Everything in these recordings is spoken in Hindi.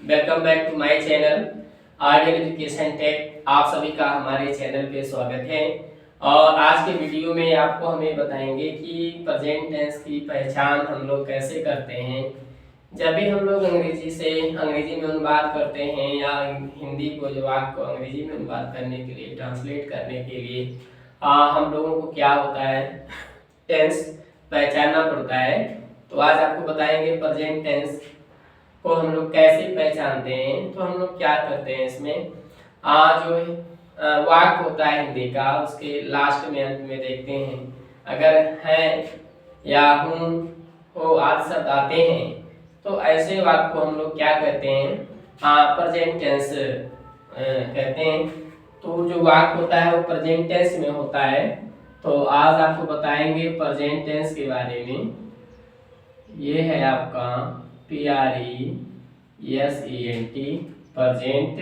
Welcome back to my channel Aryan education tech. आप सभी का हमारे चैनल पे स्वागत है। और आज के वीडियो में आपको हमें बताएंगे कि प्रेजेंट टेंस की पहचान हम लोग कैसे करते हैं। जब भी हम लोग अंग्रेजी में अनुवाद करते हैं या हिंदी को जो वाक्य को अंग्रेजी में अनुवाद करने के लिए, ट्रांसलेट करने के लिए हम लोगों को क्या होता है, टेंस पहचानना पड़ता है। तो आज आपको बताएंगे प्रेजेंट टेंस को हम लोग कैसे पहचानते हैं। तो हम लोग क्या करते हैं, इसमें जो वाक्य होता है हिंदी का, उसके लास्ट में अंत में देखते हैं अगर है या हूँ हो आदि शब्द आते हैं तो ऐसे वाक्य को हम लोग क्या कहते हैं, प्रेजेंट टेंस कहते हैं। तो जो वाक्य होता है वो प्रेजेंट टेंस में होता है। तो आज आपको बताएंगे प्रेजेंट टेंस के बारे में। ये है आपका PRESENT present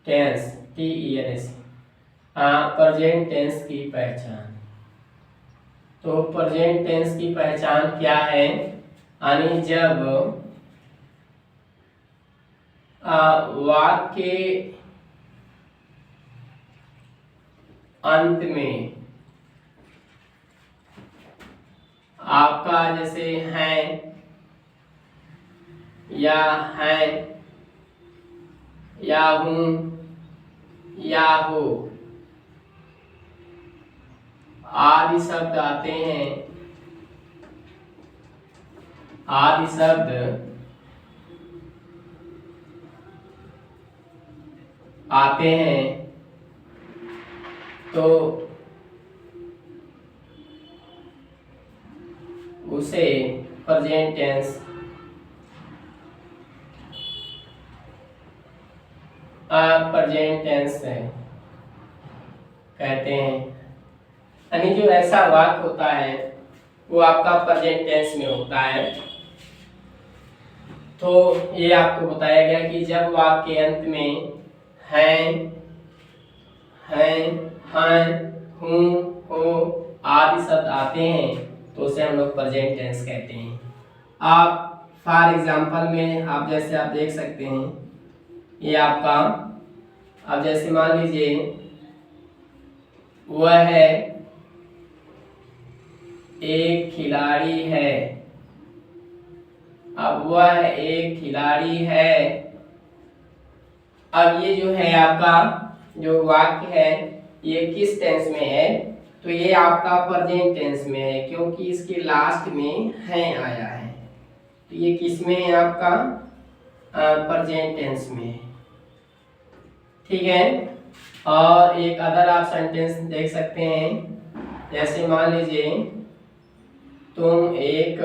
tense, TENS, present tense की पहचान। तो प्रेजेंट टेंस की पहचान क्या है, यानी जब वाक्य के अंत में आपका जैसे है या है या हूँ या हो आदि शब्द आते हैं, आदि शब्द आते हैं तो उसे प्रेजेंट टेंस प्रेजेंट टेंस कहते हैं। यानी जो ऐसा वाक्य होता है वो आपका प्रेजेंट टेंस में होता है। तो ये आपको बताया गया कि जब वाक्य के अंत में हैं, हूँ, हो आदि शब्द आते हैं तो उसे हम लोग प्रेजेंट टेंस कहते हैं। आप फॉर एग्जांपल में आप देख सकते हैं, ये आपका, अब जैसे मान लीजिए वह है एक खिलाड़ी है। अब वह एक खिलाड़ी है, अब ये जो है आपका जो वाक्य है ये किस टेंस में है, तो ये आपका प्रेजेंट टेंस में है क्योंकि इसके लास्ट में है आया है। तो ये किस में है आपका, प्रेजेंट टेंस में है। ठीक है। और एक अदर आप सेंटेंस देख सकते हैं, जैसे मान लीजिए तुम एक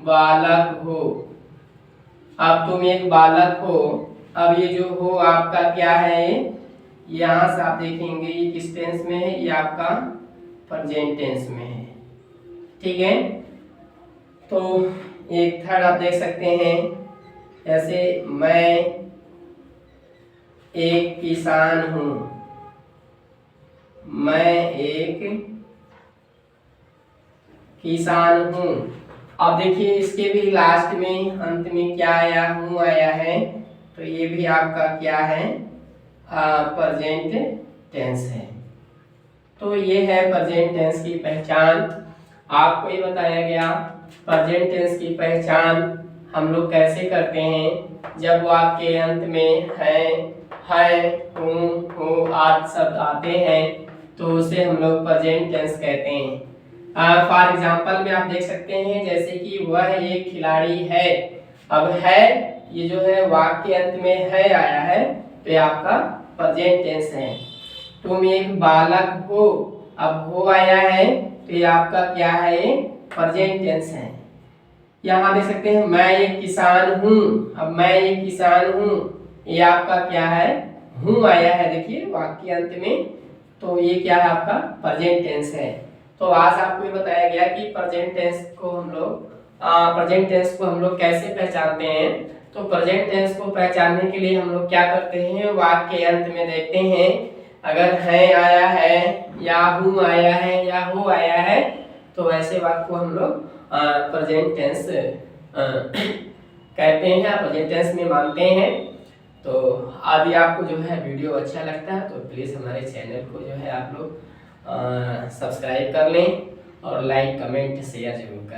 बालक हो। अब तुम एक बालक हो, अब ये जो हो आपका क्या है, यहाँ से आप देखेंगे ये किस टेंस में है, ये आपका प्रेजेंट टेंस में है। ठीक है। तो एक थर्ड आप देख सकते हैं, जैसे मैं एक किसान हूँ। मैं एक किसान हूँ। अब देखिए इसके भी लास्ट में अंत में क्या आया, हूँ आया है, तो ये भी आपका क्या है, प्रेजेंट टेंस है। तो ये है प्रेजेंट टेंस की पहचान। आपको ये बताया गया प्रेजेंट टेंस की पहचान हम लोग कैसे करते हैं। जब वाक्य के अंत में है, हूँ, हो आदि शब्द आते हैं तो उसे हम लोग प्रेजेंट टेंस कहते हैं। फॉर एग्जाम्पल में आप देख सकते हैं, जैसे कि वह एक खिलाड़ी है। अब है ये जो है वाक्य के अंत में है आया है तो ये आपका प्रेजेंट टेंस है। तुम एक बालक हो, अब हो आया है तो ये आपका क्या है, प्रेजेंट टेंस है। यहाँ देख सकते हैं मैं एक किसान हूँ। अब मैं एक किसान हूँ, ये आपका क्या है, हूँ आया है, देखिए वाक्य के अंत में, तो ये क्या है आपका प्रेजेंट टेंस है। तो आज आपको ये बताया गया कि प्रेजेंट टेंस को हम लोग कैसे पहचानते हैं। तो प्रेजेंट टेंस को पहचानने के लिए हम लोग क्या करते हैं, वाक्य के अंत में देखते हैं अगर है आया है या हूँ आया है या हो आया है तो ऐसे वाक्य को हम लोग प्रेजेंट टेंस कहते हैं या प्रेजेंट टेंस में मानते हैं। तो यदि आपको जो है वीडियो अच्छा लगता है तो प्लीज़ हमारे चैनल को जो है आप लोग सब्सक्राइब कर लें और लाइक कमेंट शेयर जरूर करें।